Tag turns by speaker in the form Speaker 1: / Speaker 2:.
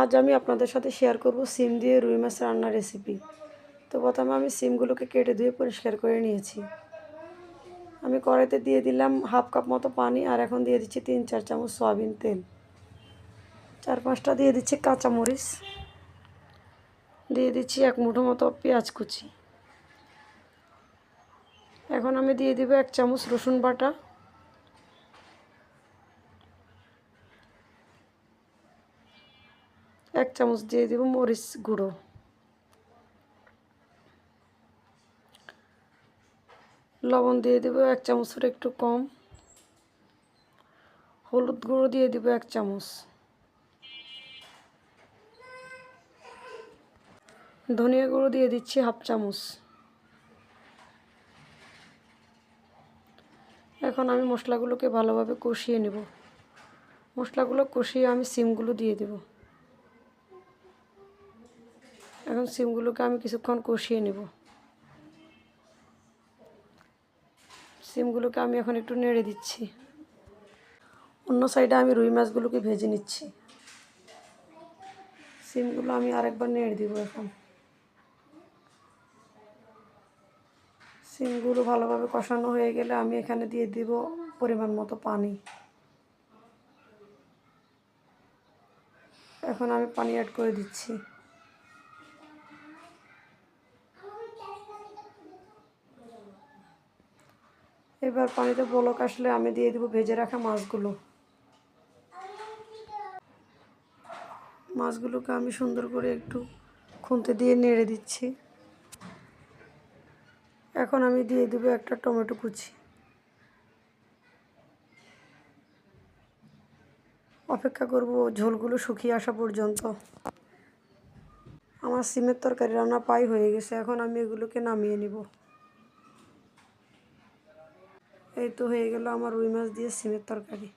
Speaker 1: আজ আমি আপনাদের সাথে শেয়ার করব সিম দিয়ে রুই মাছ রান্নার রেসিপি। তো প্রথমে আমি সিমগুলোকে কেটে ধুয়ে পরিষ্কার করে নিয়েছি। আমি কড়াইতে দিয়ে দিলাম হাফ কাপ মতো পানি, আর এখন দিয়ে দিচ্ছি 3-4 চামচ সয়াবিন তেল। 4-5টা দিয়ে দিচ্ছি কাঁচামরিচ, দিয়ে দিচ্ছি 1 মুঠো মতো পেঁয়াজ কুচি। এখন আমি দিয়ে দিব 1 চামচ রসুন বাটা, 1 চামচ দিয়ে দিব মরিচ গুঁড়ো, লবণ দিয়ে দেব 1 চামচের একটু কম, হলুদ গুঁড়ো দিয়ে দেব 1 চামচ, ধনিয়া গুঁড়ো দিয়ে দিচ্ছি হাফ চামচ। এখন আমি মশলাগুলোকে ভালোভাবে কষিয়ে নেব। মশলাগুলো কষিয়ে আমি সিমগুলো দিয়ে দেব। এখন সিমগুলোকে আমি কিছুক্ষণ কষিয়ে নেব। সিমগুলোকে আমি এখন একটু নেড়ে দিচ্ছি। অন্য সাইডে আমি রুই মাছগুলোকে ভেজে নিচ্ছি। সিমগুলো আমি আরেকবার নেড়ে দিব। এখন সিমগুলো ভালোভাবে কষানো হয়ে গেলে আমি এখানে দিয়ে দিব পরিমাণ মতো পানি। এখন আমি পানি অ্যাড করে দিচ্ছি। এবার পানিতে বলক আসলে আমি দিয়ে দেব ভেজে রাখা মাছগুলো। মাছগুলোকে আমি সুন্দর করে একটু খুন্তি দিয়ে নেড়ে দিচ্ছি। এখন আমি দিয়ে দেব একটা টমেটো কুচি। অপেক্ষা করব ঝোলগুলো শুকিয়ে আসা পর্যন্ত। আমার সিমের তরকারি রান্না প্রায় হয়ে গেছে। এখন আমি এগুলোকে নামিয়ে নিব। এই তো হয়ে গেল আমার রুই মাছ দিয়ে সিমের তরকারি।